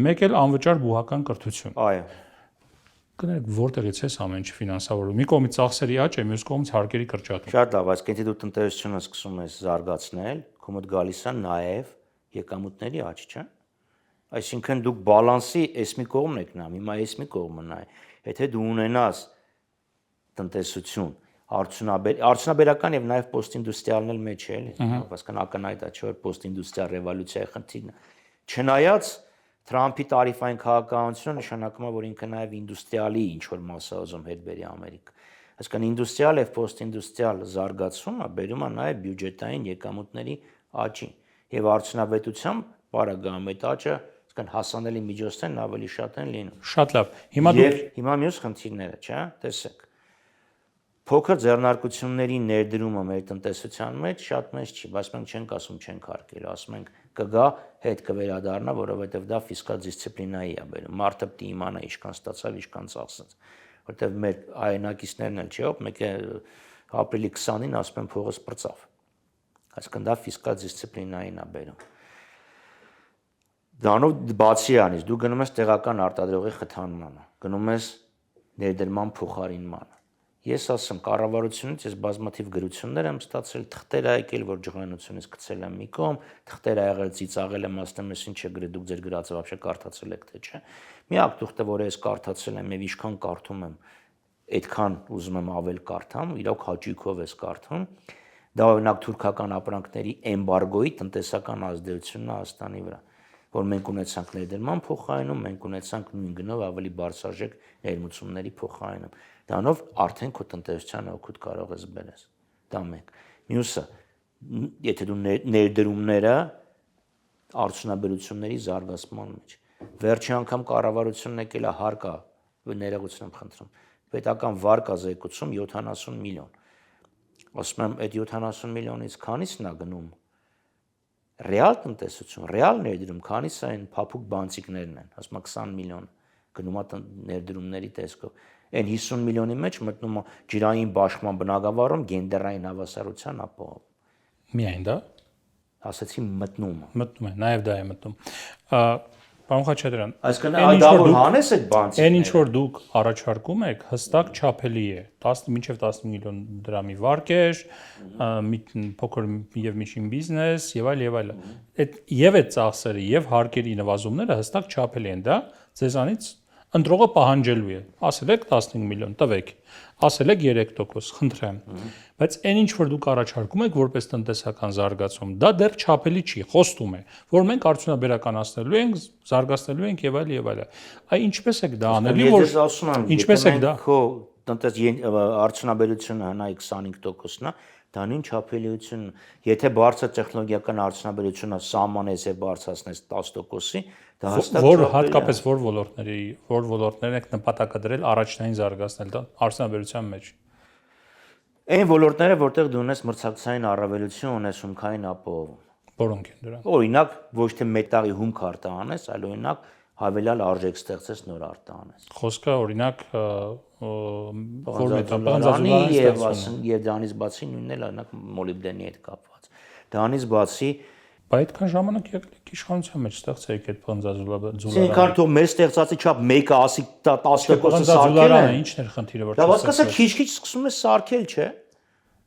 մեկ էլ անվճար բուհական կրթություն։ Այո։ Կներեք, որտեղից է ամեն ինչ ֆինանսավորվում։ Մի կողմից ծախսերի աճ է, մյուս կողմից հարկերի կրճատում։ Շատ լավ, բայց եթե դու տնտեսությունը սկսում ես զարգացնել, քո մոտ գալիս է նաև եկամուտների աճ, չէ՞։ Այսինքն դուք բալանսի այս մի կողմն եք նայում, հիմա այս մի կողմը նայ։ Եթե դու ունենաս տնտեսություն, արդյունաբերական եւ նաև պոստինդուստրիալն էլ մեջ է, էլի, հասկան ակնհայտ է, չէ՞ որ պոստինդուստրիալ ռևոլյուցիայի խնդիրն է։ Չնայած Թրամփի տարիֆային քաղաքականությունը նշանակում է, որ ինքը նաև ինդուստրիալի ինչ-որ մասը ուզում հետ բերի Ամերիկա։ Այսինքն ինդուստրիալ եւ պոստինդուստրիալ զարգացումը բերում է նաև բյուջետային եկամուտների աճին եւ արդյունավետությամբ բարագամ այդ աճը, այսինքն հասանելի միջոցներն ավելի շատ են լինում։ Շատ լավ։ Հիմա մյուս խնդիրները, չէ՞, տեսեք։ Փոքր ձեռնարկությունների ներդրումը մեր տնտեսության մեջ շատ մեծ չի, բայց մենք չենք ասում չենք հարկել, ասում ենք կգա, հետ կվերադառնա, որովհետև դա ֆիսկալ դիսցիպլինայի է բերում։ Մարդը պիտի իմանա ինչքան ստացավ, ինչքան ծախսեց։ Որտեվ մեր հայրենակիցներն էլ չէ, մեկը ապրիլի 20-ին ասում են փողս պրծավ։ Այսինքն դա ֆիսկալ դիսցիպլինային է բերում։ Դրանով բացի անից դու գնում ես տեղական արտադրողի խթանմանը, գնում ես ներդրման փոխարինմանը։ Ես ասեմ, կառավարությունից ես բազմաթիվ գրություններ եմ ստացել, թղթեր ա եկել, որ ջղայնությունից գցել եմ մի կողմ, թղթեր ա եղել, ծիծաղել եմ, ասում եմ, ես ինչ է գրել, դուք ձեր գրածը вообще կարդացել եք թե չէ։ Մի հատ թղթը, որ ես կարդացել եմ եւ ինչքան կարդում եմ, այդքան ուզում եմ ավել կարդամ, իրոք հաճույքով ես կարդում։ Դա օրինակ թուրքական ապրանքների էմբարգոյի տնտեսական ազդեցությունն է Հայաստանի վրա, որ մենք ունեցանք ներդրման փոխարինում, մենք ունեցանք նույն գնով ավելի բարձրաժեք ներմուծումների փոխարինում։ Դրանով արդեն քո տնտեսությանը օգուտ կարող ես բերես։ Դա մեկ։ Մյուսը, եթե դու ներդրումները արդյունաբերությունների զարգացման մեջ։ Վերջի անգամ կառավարությունն եկել է հարկա, ներողություն եմ խնդրում, պետական վարկա զեկուցում 70 միլիոն։ Ասում եմ, այդ 70 միլիոնից քանիսն է գնում ռեալ տնտեսություն, ռեալ ներդրում, քանիսը այն փափուկ բանցիկներն են, ասում եմ 20 միլիոն գնում է ներդրումների տեսքով։ Այն 50 միլիոնի մեջ մտնում է ջրային բաշխման բնագավառում գենդերային հավասարության ապահովում։ Միայն դա։ Ասացի մտնում է։ Մտնում է, նաև դա է մտնում։ Պարոն Խաչատրյան, այսինքն դա որ հանես այդ բանցիկները։ Այն ինչ որ դուք առաջարկում եք, հստակ չափելի է։ 10 մինչև 15 միլիոն դրամի վարկեր, փոքր եւ միջին բիզնես եւ այլ։ Այդ ծախսերը եւ հարկերի նվազումները հստակ չափելի են, դա ձեզանից ընտրողը պահանջելու է։ Ասել եք 15 միլիոն, տվեք։ Ասել եք 3%, խնդրեմ։ Բայց այն ինչ որ դուք առաջարկում եք որպես տնտեսական զարգացում, դա դեռ չափելի չի, խոստում է, որ մենք արդյունաբերականացնելու ենք, զարգացնելու ենք եւ այլ։ Այ ինչպես եք դա անելու, որ ինչպես եք դա։ Քո արդյունաբերությունը հնայի 25%-ն է, դա նույն չափելիություն, եթե բարձր տեխնոլոգիական արդյունաբերությունը սահմանես եւ բարձրացնես 10%-ի, դա հստակ որ հատկապես որ ոլորտներն եք նպատակը դրել առաջնային զարգացնել դա արդյունաբերության մեջ։ Այն ոլորտները, որտեղ դու ունես մրցակցային առավելություն, ունես հումքային ապահովում։ Որոնք են դրանք։ Օրինակ, ոչ թե մետաղի հումք արտահանես, այլ օրինակ հավելյալ արժեք ստեղծես նոր արտահանես։ Խոսքը օրինակ որ մետաղի եւ դրանից բացի նույնն էլ օրինակ մոլիբդենի հետ կապված։ Դրանից բացի Բայց այդքան ժամանակ եկել եք իշխանության մեջ ստեղծեք այդ պղնձաձուլարանը։ Ինքան թող մեր ստեղծածի չափ մեկը ասի 10%-ը Պղնձաձուլարանը ինչն էր խնդիրը, որ դա հասկացա քիչ-քիչ սկսում է սարքել, չէ։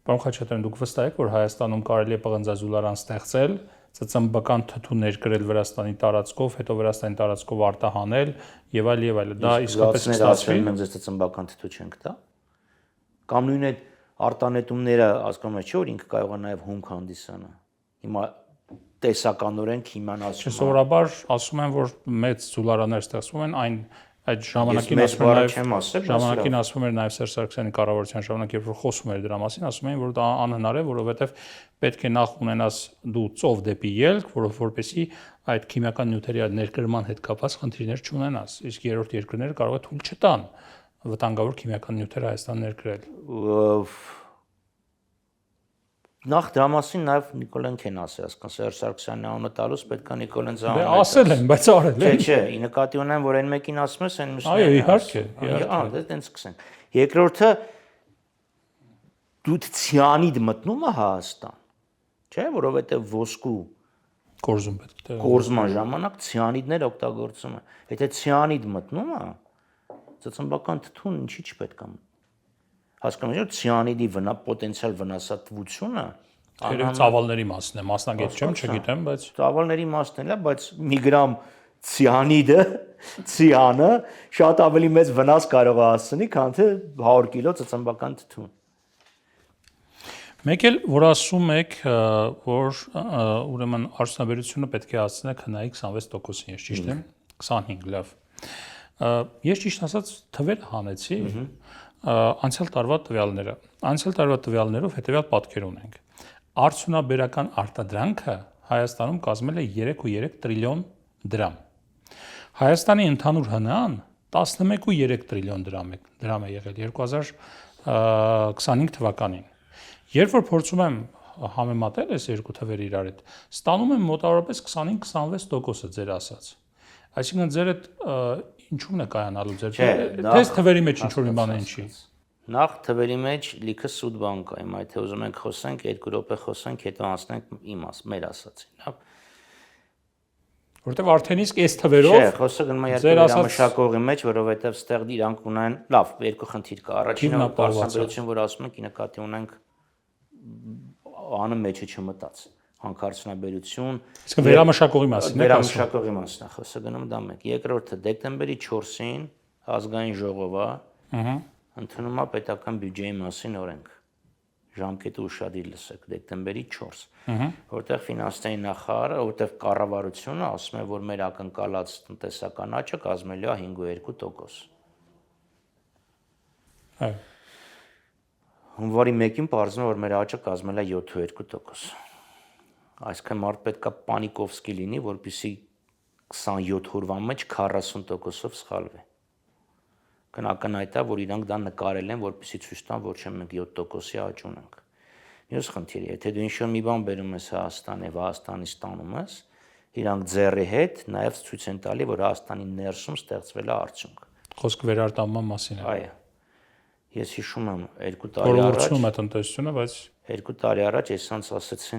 Պարոն Խաչատրյան, դուք վստահ եք, որ Հայաստանում կարելի է պղնձաձուլարան ստեղծել, ծծմբական թթու ներկրել Վրաստանի տարածքով, հետո Վրաստանի տարածքով արտահանել եւ այլ։ Դա իսկապես կստացվի։ Մենք ձեզ ծծմբական թթու չենք տա։ Կամ նույն այդ արտանետումները, հասկանում եք, չէ՞ որ ինքը կարող է նաեւ հումք հանդիսանա։ Հիմա տեսականորեն քիմիան Սովորաբար ասում են, որ մեծ ձուլարաններ ստեղծվում են այդ ժամանակին ասվում էր նաև Սերժ Սարգսյանի կառավարության ժամանակ, երբ որ խոսում էր դրա մասին, ասում էին, որ դա անհնար է, որովհետև պետք է նախ ունենաս դու ծով դեպի ելք, որովհետեւ այդ քիմիական նյութերի ներկրման հետ կապված խնդիրներ չունենաս, իսկ երրորդ երկրները կարող է թույլ չտան վտանգավոր քիմիական նյութեր Հայաստան ներկրել։ Նախ դրա մասին նաև Նիկոլենքեն ասել, հասկան Սերժ Սարգսյանի անունը տալուց պետք է Նիկոլենցի անունը։ Դե ասել են, բայց արել են։ Չէ, ի նկատի ունեմ, որ այն մեկին ասում ես, այն մյուսին։ Այո, իհարկե։ Դե տենց սկսենք։ Երկրորդը դու ցիանիդ մտնում է Հայաստան, չէ, որովհետև ոսկու կորզում պետք է։ Կորզման ժամանակ ցիանիդներ օգտագործում են։ Եթե ցիանիդ մտնում է, ծծմբական թթուն ինչի չպետք է։ Հասկանում եք, ցիանիդի պոտենցիալ վնասատվությունը Թերև ծավալների մասն է, մասնագետ չեմ, չգիտեմ, բայց ծավալների մասն է, բայց մի գրամ ցիանիդը, ցիանը շատ ավելի մեծ վնաս կարող է հասցնի, քան թե 100 կիլո ծծմբական թթուն։ Մեկ էլ որ ասում եք, որ ուրեմն արդյունաբերությունը պետք է հասցնեք հնայի 26%-ին, ես ճիշտ եմ, 25 լավ։ Ես ճիշտ ասած թվեր հանեցի անցյալ տարվա տվյալները։ Անցյալ տարվա տվյալներով հետևյալ պատկեր ունենք։ Արդյունաբերական արտադրանքը Հայաստանում կազմել է 3.3 տրիլիոն դրամ։ Հայաստանի ընդհանուր հնան 11.3 տրիլիոն դրամ է եղել 2025 թվականին։ Երբ որ փորձում եմ համեմատել այս երկու թվերը իրար հետ, ստանում եմ մոտավորապես 25-26% ձեր ասած։ Այսինքն ձեր այդ ինչու՞մն է կայանալու ձեր թեզ թվերի մեջ ինչ-որ մի բան է ինչի։ Նախ թվերի մեջ լիքը սուտ բան կա, հիմա եթե ուզում ենք խոսենք 2 րոպե խոսենք, հետո անցնենք մեր ասածին, հա։ Որտեվ արդեն իսկ այս թվերով Չէ, խոսքը գնում է երկու մշակողի մեջ, որովհետև ստեղ իրանք ունեն, լավ, երկու խնդիր կա։ Առաջինը արդյունաբերություն, որ ասում ենք, ի նկատի ունենք անը մեջը չմտած, հանքարդյունաբերություն։ Իսկ վերամշակողի մասին է վերամշակողի մասին է խոսքը գնում դա մեկ։ Երկրորդը դեկտեմբերի 4-ին ազգային ժողովը ընդունում է պետական բյուջեի մասին օրենք։ Ժամկետը ուշադիր լսեք, դեկտեմբերի 4, որտեղ ֆինանսների նախարարը, որտեղ կառավարությունը ասում է, որ մեր ակնկալած տնտեսական աճը կազմելու է 5.2%։ Այո։ Հունվարի 1-ին պարզվում է, որ մեր աճը կազմել է 7.2%։ Այսինքն մարդ պետք է պանիկովսկի լինի, որպեսզի 27 օրվա մեջ 40%-ով սխալվի։ Կնականայտ է, որ իրանք դա նկարել են, որպեսզի ցույց տան, որ չէ մենք 7%-ի աճ ունենք։ Մյուս խնդիրը, եթե դու ինչ-որ մի բան բերում ես Հայաստան եւ Հայաստանից ստանում ես, իրանք ձեռի հետ նաեւ ցույց են տալի, որ Հայաստանի ներսում ստեղծվել է արդյունք։ Խոսքը վերարտանման մասին է։ Այո։ Ես հիշում եմ 2 տարի առաջ որոշում է տնտեսությունը, բայց 2 տարի առաջ ես անց ասացի,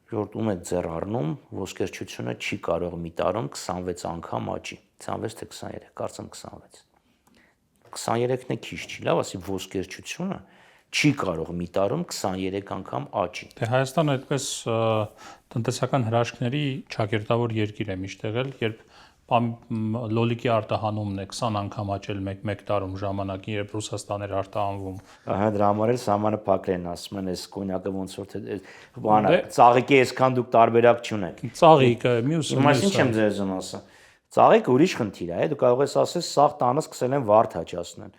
որ ում եք ձեռ առնում, ոսկերչությունը չի կարող մի տարում 26 անգամ աճի, 26 թե 23, կարծեմ 26։ 23-ն է քիչ չի, լավ, ասի ոսկերչությունը չի կարող մի տարում 23 անգամ աճի։ Դե Հայաստանը այդպես տնտեսական հրաշքների ճակերտավոր երկիր է միշտ եղել, երբ լոլիկի արտահանումն է 20 անգամ աճել մեկ տարում ժամանակին, երբ Ռուսաստան էր արտահանվում։ Ահա դրա համար էլ սահմանը փակրեն, ասում են, այս կոնյակը ոնց որ թե բանը ծաղիկի այսքան դուք տարբերակ չունեք։ Ծաղիկը, մյուսը։ Հիմա ինչ եմ ձեզ ասում։ Ծաղիկը ուրիշ խնդիր է, դու կարող ես ասել, սաղ տանը սկսել են վարդ հաճացնել,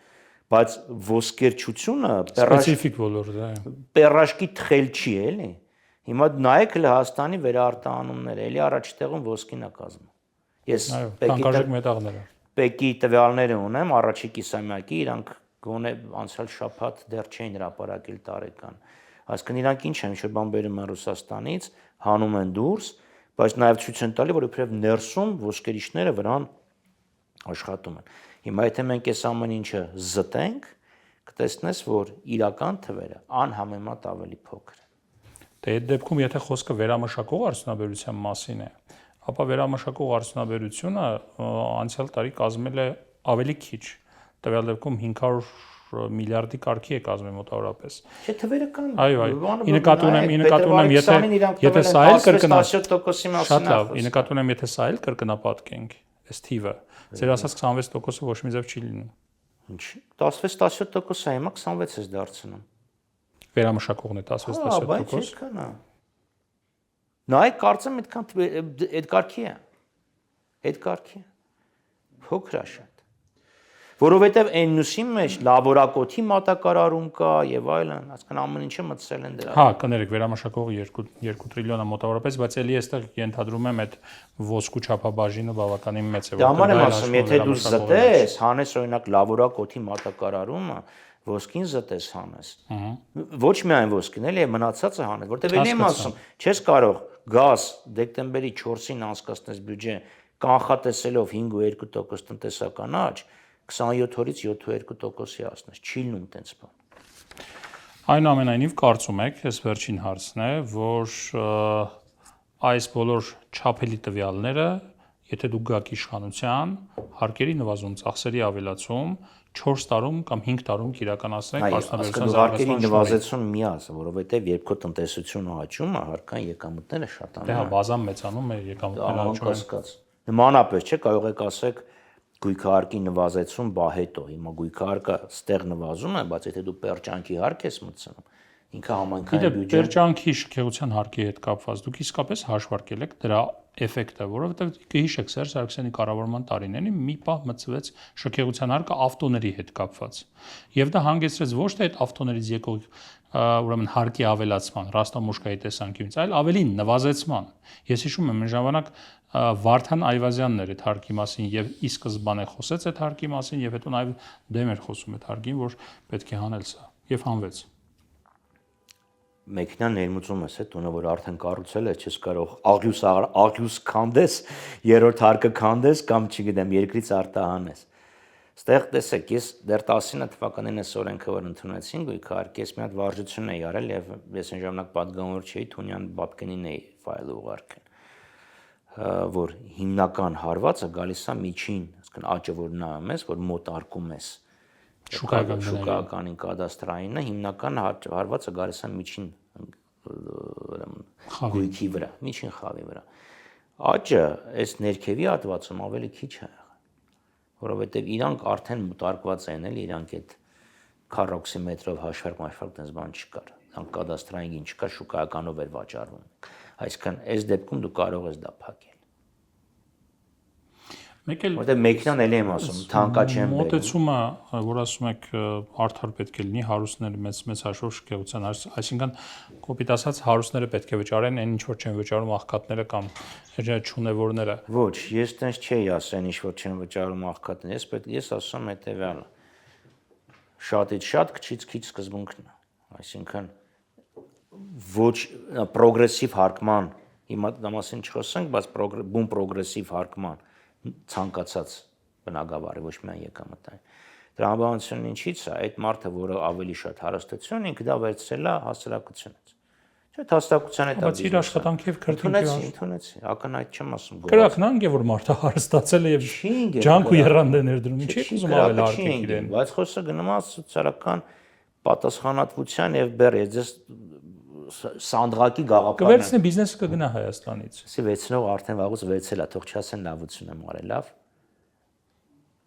բայց ոսկերչությունը սպეციფიկ ոլորտ է։ Պերաշկի թխել չի էլի։ Հիմա նայեք Հայաստանի վերարտահանումները, էլի առաջ տեղում ոսկին է կազմում։ Ես Պեկի տվյալները ունեմ, առաջի կիսամյակի, իրանք գոնե անցյալ շաբաթ դեռ չէին հրապարակել տարեկան։ Այսինքն իրանք ինչ են, ինչ-որ բան բերում են Ռուսաստանից, հանում են դուրս, բայց նաև ցույց են տալի, որ իբրև ներսում ոսկերիչները վրան աշխատում են։ Հիմա եթե մենք այս ամեն ինչը զտենք, կտեսնես, որ իրական թվերը անհամեմատ ավելի փոքր են։ Դե այդ դեպքում եթե խոսքը վերամշակող արդյունաբերության մասին է, ապա վերամշակող արդյունաբերությունը անցյալ տարի կազմել է ավելի քիչ, տվյալ դեպքում 500 միլիարդի կարգի է կազմել մոտավորապես։ Չէ, թվերը կան։ Այո, ի նկատի ունեմ, եթե սա էլ կրկնա 17%-ի մասին շատ լավ, ի նկատի ունեմ, եթե սա էլ կրկնապատկենք, այս թիվը, ձեր ասած 26%-ը ոչ մի ձև չի լինում։ Ինչ 16-17%-ը հիմա 26 ես դարձնում։ Վերամշակողն է 16-17%։ Բայց ինչքան է։ Նայ կարծեմ այդքան այդ կարգի է։ Այդ կարգի է։ Փոքր է շատ։ Որովհետև այն նույնի մեջ լաբորակոթի մատակարարում կա եւ այլն, այսքան ամեն ինչը մտցել են դրա։ Հա, կներեք, վերամշակողը 2 տրիլիոն է մոտավորապես, բայց ելի էստեղ ենթադրում եմ այդ ոսկու չափաբաժինը բավականին մեծ է, Դա համար եմ ասում, եթե դու զտես, հանես օրինակ լաբորակոթի մատակարարումը, ոսկին զտես հանես։ Ոչ միայն ոսկին, էլի մնացածը հանես, որտեղ ելի եմ ասում, չես կարող գազ դեկտեմբերի 4-ին անցկացնես բյուջե կանխատեսելով 5.2% տնտեսական աճ 27 օրից 7.2%-ի հասնես, չի լինում տենց բան։ Այնուամենայնիվ կարծում եք, այս վերջին հարցն է, որ այս բոլոր չափելի տվյալները, եթե դուք գաք իշխանության, հարկերի նվազում, ծախսերի ավելացում 4 տարում կամ 5 տարում կիրականացնեք արդյունաբերության զարգացման նվազեցում միաց, որովհետև երբ քո տնտեսությունը աճում է, հարկան եկամուտները շատանում են։ Դե հա, բազան մեծանում է, եկամուտները աճում են։ Նմանապես, չէ, կարող եք ասեք գույքահարկի նվազեցում բա հետո հիմա գույքահարկը ստեղ նվազում է, բայց եթե դու պերճանքի հարկ ես մտցնում, ինքը համայնքային բյուջեն պերճանքի շքեղության հարկի հետ կապված դուք իսկապես հաշվարկել եք դրա էֆեկտը, որովհետև կհիշեք Սերժ Սարգսյանի կառավարման տարիներին մի պահ մտցվեց շքեղության հարկը ավտոների հետ կապված։ Եվ դա հանգեցրեց ոչ թե այդ ավտոներից եկող ուրեմն հարկի ավելացման, Ռաստամոշկայի տեսանկյունից, այլ ավելին նվազեցման։ Ես հիշում եմ այն ժամանակ Վարդան Այվազյանն էր այդ հարկի մասին եւ ի սկզբանե խոսեց այդ հարկի մասին եւ հետո նաեւ դեմ էր խոսում այդ հարկին, որ պետք է հանել սա եւ հանվեց։ Մեքենան ներմուծում ես այդ տունը, որ արդեն կառուցել է, չես կարող աղյուս քանդես, երրորդ հարկը քանդես կամ չգիտեմ, երկրից արտահանես։ Ստեղ տեսեք, ես դեռ 19 թվականին այս օրենքը որ ընդունեցին, գույքահարկի ես մի հատ վարժություն էի արել եւ ես այն ժամանակ պատգամավոր չէի, Թունյան Բաբկենին էի ֆայլը ուղարկել, որ հիմնական հարվածը գալիս է միջին, այսինքն աճը որ նայում ես, որ մոտ արկում ես շուկականին կադաստրայինը հիմնական հարվածը գալիս է միջին գույքի վրա, միջին խավի վրա։ Աճը այս ներքևի հատվածում ավելի քիչ է եղել, որովհետև իրանք արդեն մտարկված են, էլի իրանք այդ քառօքսիմետրով հաշվարկ տես բան չկար, իրանք կադաստրային չկար, շուկայականով էր վաճառվում։ Այսինքն այս դեպքում դու կարող ես դա փակել։ Որտեղ մեքենան էլի եմ ասում, թանկա չեմ բերում։ Մոտեցումը, որ ասում եք արդար պետք է լինի, հարուստները մեծ հաշվով շքեղության, այսինքն կոպիտ ասած հարուստները պետք է վճարեն, այն ինչ որ չեն վճարում աղքատները կամ չունևորները։ Ոչ, ես տենց չէի ասեն, ինչ որ չեն վճարում աղքատները, ես ասում եմ հետեւյալը։ Շատից շատ, քիչից քիչ սկզբունքն է։ Այսինքն ոչ պրոգրեսիվ հարկման, հիմա դա մասին չխոսենք, բայց բուն պրոգրեսիվ հարկման ցանկացած բնակավարի ոչ միայն եկամտային։ Տրամաբանությունն ինչից է, այդ մարդը, որը ավելի շատ հարստություն, ինքը դա վերցրել է հասարակությունից։ Չէ, հասարակության հետ է։ Բայց իր աշխատանքի եւ քրտինքի ընդունեցի, ակնհայտ չեմ ասում։ Կրակնանք է, որ մարդը հարստացել է եւ ջանք ու եռանդ է ներդրում, ինչի՞ ուզում ավել արկեք իրեն։ Բայց խոսքը գնում է սոցիալական պատասխանատվության եւ բեռ, ես սանդղակի գաղափարն է։ Կվերցնի բիզնեսը կգնա Հայաստանից։ Սի վերցնող արդեն վաղուց վերցել է, թող չասեն լավություն եմ արել, լավ։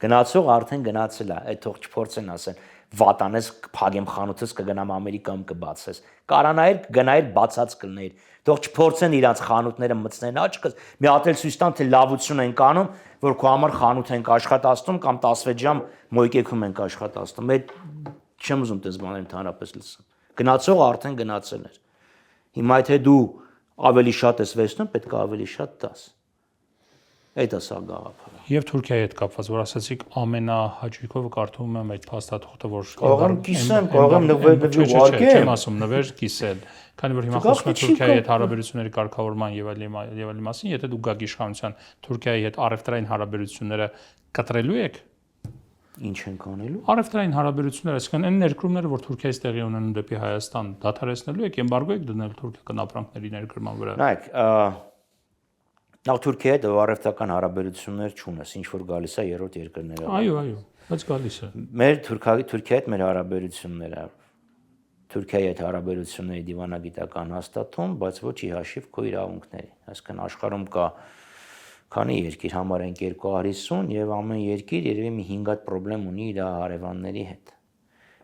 Գնացող արդեն գնացել է, այդ թող չփորձեն ասեն, վատանես կփագեմ խանութս կգնամ Ամերիկայում կբացես։ Կարանայր կգնայր բացած կլներ։ Թող չփորձեն իրանց խանութները մտցնեն աչքս, մի հատ էլ ցույց տան թե լավություն են կանում, որ քո համար խանութ ենք աշխատացնում կամ 16 ժամ մոյկեքում ենք աշխատացնում։ Այդ չեմ ուզում դες բաներ ընդհանրապես լսեմ։ Գնացող արդեն գնացել էր։ Հիմա եթե դու ավելի շատ ես վերցնում, պետք է ավելի շատ տաս։ Այդ է սա գաղափարը։ Եվ Թուրքիայի հետ կապված, որ ասացիք ամենահաճույքով կարդում եմ այդ փաստաթուղթը, որ Կարող կիսեմ, կարող նվեր ուղարկեմ։ Չեմ ասում նվեր կիսել, քանի որ հիմա խոսում ենք Թուրքիայի հետ հարաբերությունների կարգավորման եւ այլի մասին, եթե դուք գաք իշխանության Թուրքիայի հետ առևտրային հարաբերությունները կտրելու եք, Ինչ են կանելու։ Առևտրային հարաբերությունները, այսինքն այն ներկրումները, որ Թուրքիայից տեղի ունենում դեպի Հայաստան, դադարեցնելու եք էմբարգո եք դնել թուրքական ապրանքների ներկրման վրա։ Նայեք, Թուրքիայի հետ առևտրական հարաբերություններ չունես, ինչ որ գալիս է երրորդ երկրներով։ Այո, բայց գալիս է։ Մեր Թուրքիայի հետ մեր հարաբերությունները Թուրքիայի հետ հարաբերությունների դիվանագիտական հաստատում, բայց ոչ ի հաշիվ քո իրավունքների։ Այսինքն աշխարհում կա քանի երկիր, համարենք 250 եւ ամեն երկիր երևի մի 5 հատ խնդրեմ ունի իր հարևանների հետ։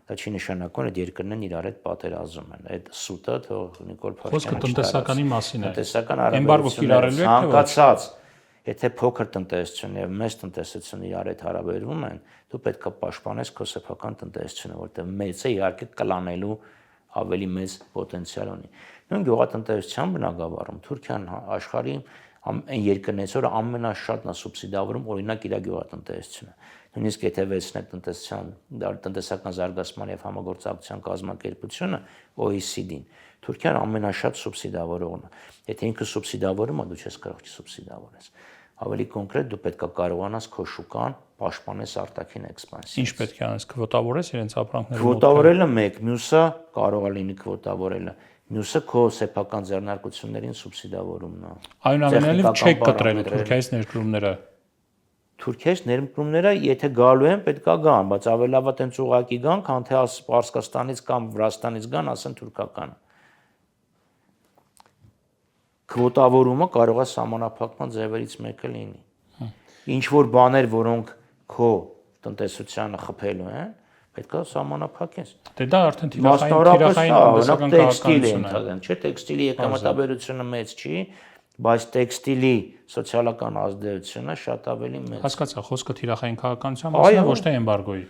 Դա չի նշանակում, որ երկրներն իրար հետ պատերազմ են։ Այդ սուտը թող Նիկոլ Փաշինյանը։ Խոսքը տնտեսականի մասին է։ Տնտեսական էմբարգո կիրառելու եք թե ոչ։ Ցանկացած, եթե փոքր տնտեսություն եւ մեծ տնտեսություն իրար հետ հարաբերվում են, դու պետք է պաշտպանես քո սեփական տնտեսությունը, որտեղ մեծ է իհարկե կլանելու ավելի մեծ պոտենցիալ ունի։ Նույն գյուղատնտեսության բնագավառում Թուրքիան աշխարհի այն երկրներից, որ ամենաշատն է սուբսիդավորում օրինակ իր գյուղատնտեսությունը։ Նույնիսկ եթե վերցնեք տնտեսական զարգացման եւ համագործակցության կազմակերպությունը OECD-ին, Թուրքիան ամենաշատ սուբսիդավորողն է։ Եթե ինքը սուբսիդավորում է, դու չես կարող սուբսիդավորես։ Ավելի կոնկրետ դու պետք է կարողանաս քո շուկան պաշտպանես արտաքին էքսպանսիայից։ Ինչ պետք է անես, քվոտավորես իրենց ապրանքները։ Քվոտավորելը մեկ, մյուսը կարող է լինի քվոտավորելը։ Մյուսը քո սեփական ձեռնարկություններին սուբսիդավորումն է։ Այնուամենայնիվ չեք կտրել Թուրքիայից ներկրումները։ Թուրքիայից ներկրումները, եթե գալու են, պետք է գան, բայց ավելի լավ է տենց ուղակի գան, քան թե Պարսկաստանից կամ Վրաստանից գան, ասեն թուրքական։ Քվոտավորումը կարող է սահմանափակման ձևերից մեկը լինի։ Ինչ որ բաներ, որոնք քո տնտեսությանը խփելու են, պետք է սահմանափակես։ Դե դա արդեն թիրախային տնտեսական քաղաքականություն է։ Չէ, տեքստիլի եկամտաբերությունը մեծ չի, բայց տեքստիլի սոցիալական ազդեցությունը շատ ավելի մեծ։ Հասկացա, խոսքը թիրախային քաղաքականության մասին է, ոչ թե էմբարգոյի։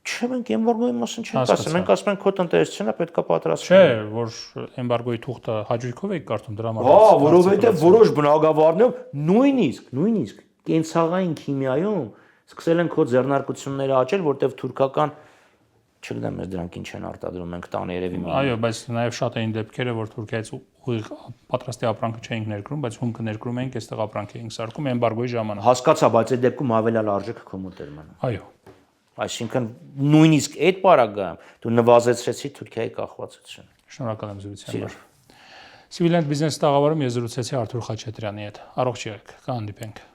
Չէ, մենք էմբարգոյի մասին չենք ասում, մենք ասում ենք քո տնտեսությունը պետք է պատրաստվի։ Չէ, որ էմբարգոյի թուղթը հաջողքով եք կարդում դրա համար։ Հա, որովհետև որոշ բնագավառներում նույնիսկ կենցաղային քիմիայում սկսել են քո ձեռնարկությունները աճել, որտեղ թուրքական չգիտեմ, ես դրանք ինչ են արտադրում, մենք տանը երևի մի։ Այո, բայց նաև շատ էին դեպքերը, որ Թուրքիայից ուղիղ պատրաստի ապրանքը չէինք ներկրում, բայց հումքը ներկրում էինք, այստեղ ապրանք էինք սարքում էմբարգոյի ժամանակ։ Հասկացա, բայց այդ դեպքում ավելի արժեքը քո մոտ էր մնում։ Այո։ Այսինքն նույնիսկ այդ պարագայում դու նվազեցրեցի Թուրքիայի կախվածությունը։ Շնորհակալ եմ զրույցի համար։ Civil and Business տաղավարում ես զրուցեցի Արթուր Խաչատրյանի հետ։ Առողջ եղեք, կհանդիպենք։